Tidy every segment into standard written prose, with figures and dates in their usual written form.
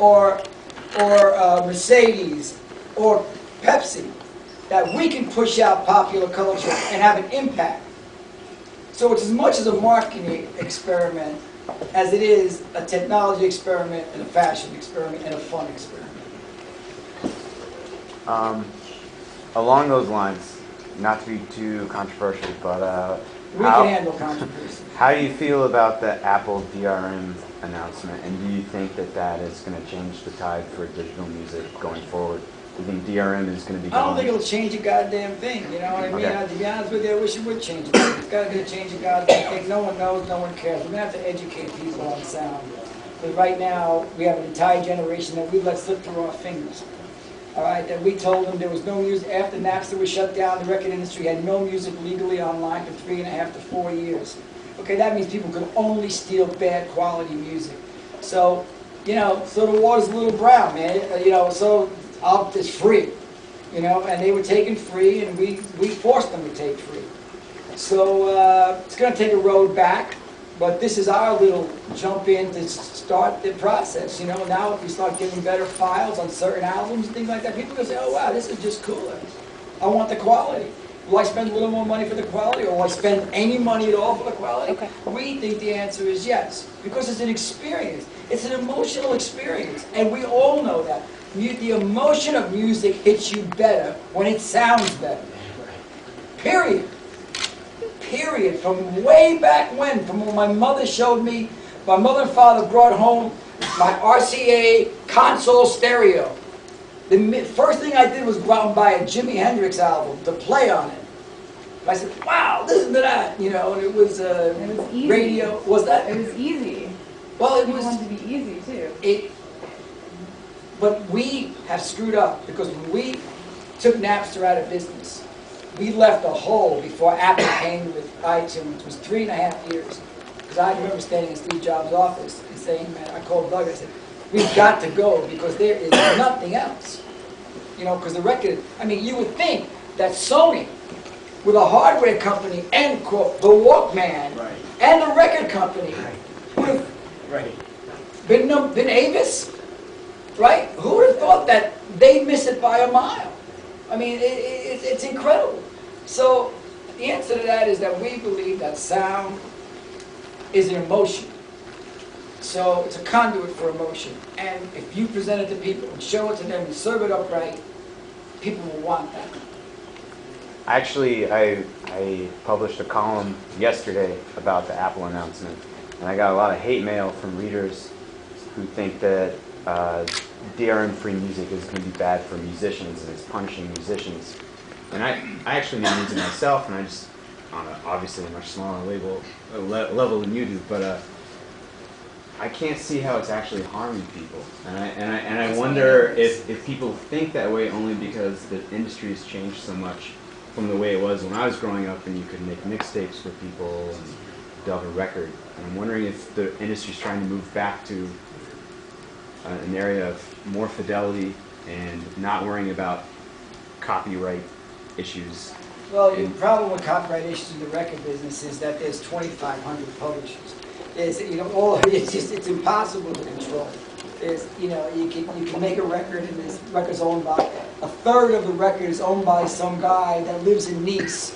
or Mercedes or Pepsi, that we can push out popular culture and have an impact. So it's as much as a marketing experiment as it is a technology experiment and a fashion experiment and a fun experiment. Along those lines, not to be too controversial, but We can handle controversy. how do you feel about the Apple DRM announcement, and do you think that that is going to change the tide for digital music going forward? Do you think DRM is going to be I don't gone? think it'll change a goddamn thing, you know what I mean? Okay. To be honest with you, I wish it would change it. It's got to change a goddamn thing. No one knows, no one cares. We're going to have to educate people on sound. But right now, we have an entire generation that we let slip through our fingers. All right, that we told them there was no music. After Napster was shut down, the record industry had no music legally online for 3.5 to 4 years. Okay, that means people could only steal bad quality music. So, you know, so the water's a little brown, man. You know, so it's free. You know, and they were taking free, and we forced them to take free. So it's going to take a road back, but this is our little jump in to start the process. You know, now if we start getting better files on certain albums and things like that, people are going to say, oh wow, this is just cooler. I want the quality. Will I spend a little more money for the quality, or will I spend any money at all for the quality? Okay. We think the answer is yes, because it's an experience. It's an emotional experience, and we all know that. The emotion of music hits you better when it sounds better. Period. Period. From way back when, from when my mother showed me, my mother and father brought home my RCA console stereo. The first thing I did was go out and buy a Jimi Hendrix album to play on it. I said, wow, listen to that, you know, and it was easy. radio. Was that? It was easy. Well, it People was. want to be easy too. But we have screwed up, because when we took Napster out of business, we left a hole before Apple came with iTunes. It was 3.5 years. Because I remember standing in Steve Jobs' office and saying, man, I called Doug, I said, we've got to go, because there is nothing else. You know, because the record, I mean, you would think that Sony, with a hardware company and quote, the Walkman, Right. and the record company, would have Right. been Avis, right? Who would have thought that they'd miss it by a mile? I mean, it's incredible. So the answer to that is that we believe that sound is an emotion. So it's a conduit for emotion. And if you present it to people and show it to them and serve it up right, people will want that. Actually, I published a column yesterday about the Apple announcement, and I got a lot of hate mail from readers who think that DRM-free music is going to be bad for musicians and it's punishing musicians. And I actually make music myself, and I just, on obviously a much smaller level than you do, but I can't see how it's actually harming people. And I wonder if people think that way only because the industry has changed so much from the way it was when I was growing up, and you could make mixtapes for people and develop a record. And I'm wondering if the industry's trying to move back to an area of more fidelity and not worrying about copyright issues. Well, the problem with copyright issues in the record business is that there's 2,500 publishers. There's, you know, it's impossible to control. There's, you know, you can make a record, and this record's owned by, a third of the record is owned by some guy that lives in Nice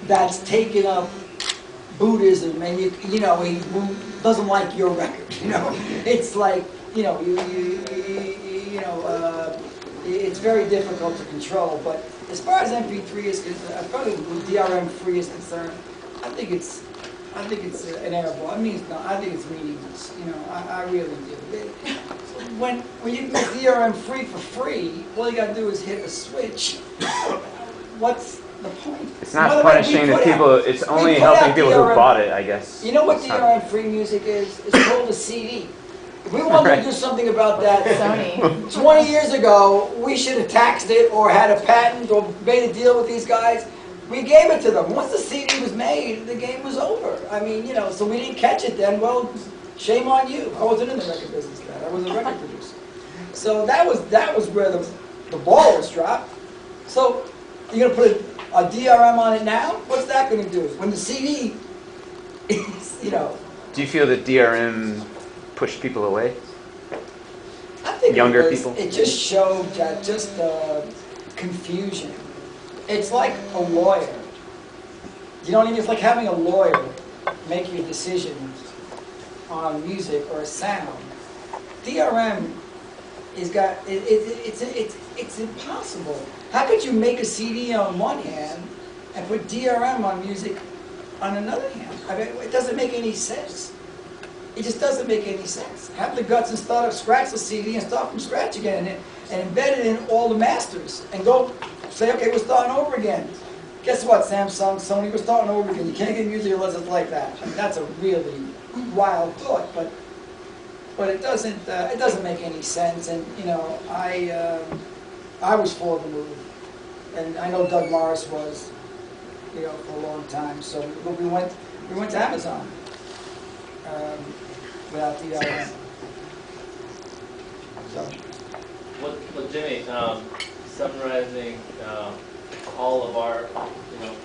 that's taken up Buddhism, and you know, he doesn't like your record. You know, it's like, you know, it's very difficult to control. But as far as MP3 is concerned, as far as DRM free is concerned, I think it's an error. I mean, I think it's meaningless. You know, I really do. When you get DRM free for free, all you got to do is hit a switch. What's the point? It's not punishing the people, it's only helping people who bought it, I guess. You know what DRM free music is? It's called a CD. If we wanted to do something about that, Sony. 20 years ago, we should have taxed it or had a patent or made a deal with these guys. We gave it to them. Once the CD was made, the game was over. I mean, you know, so we didn't catch it then. Well, shame on you. I wasn't in the record business then. I was a record producer. So that was where the ball was dropped. So you're going to put a DRM on it now? What's that going to do? When the CD is, you know. Do you feel that DRM pushed people away? think younger people? it just showed just confusion. It's like a lawyer. You know what I mean? It's like having a lawyer make your decision on music or a sound. DRM is it's impossible. How could you make a CD on one hand and put DRM on music on another hand? I mean, it doesn't make any sense. It just doesn't make any sense. Have the guts and scratch the CD and start from scratch again and embed it in all the masters and go say, okay, we're starting over again. Guess what, Samsung, Sony, we're starting over again. You can't get music unless it's like that. I mean, that's a really wild thought, but it doesn't make any sense. And you know, I was for the move, and I know Doug Morris was, you know, for a long time. So we went to Amazon without DRM. So. Well, Jimmy, summarizing all of our,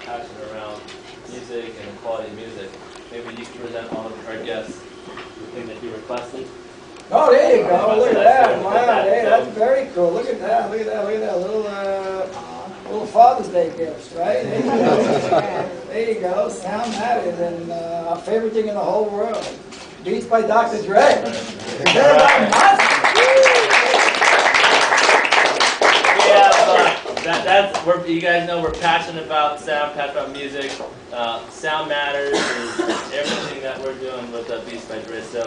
passion around music and the quality of music, maybe you can present all of our guests the thing that you requested. Oh, there you go. Look at that. Wow, hey, that's very cool. Look at that. Look at that. Look at that little Father's Day gift, right? There you go. There you go. Sound Matters, and our favorite thing in the whole world. Beats by Dr. Dre. You guys know we're passionate about sound, passionate about music. Sound Matters is everything that we're doing with Beats by Dre. So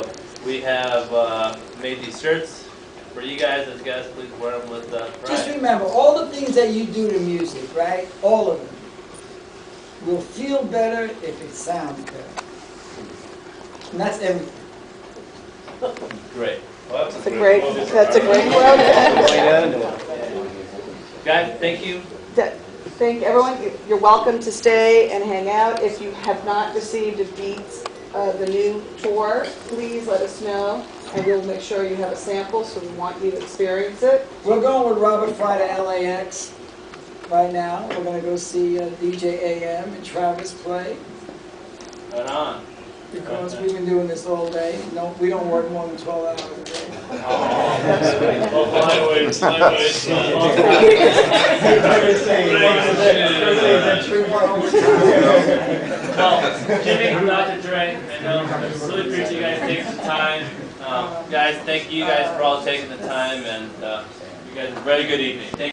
we have made these shirts for you guys. As guys, please wear them with pride. Just remember, all the things that you do to music, right? All of them will feel better if it sounds better. And that's everything. Great. Well, that's a great quote. Guys, thank you. Thank everyone. You're welcome to stay and hang out. If you have not received a Beats, the new tour, please let us know, and we'll make sure you have a sample, so we want you to experience it. We're going with Robert Fry to LAX right now. We're going to go see DJ AM and Travis play. Right on. Because we've been doing this all day. No, we don't work more than 12 hours a day. Well, lightweights. Well, Jimmy and Dr. Dre, I know, really appreciate you guys taking the time. Guys, thank you guys for all taking the time, and you guys have a very good evening. Thank you.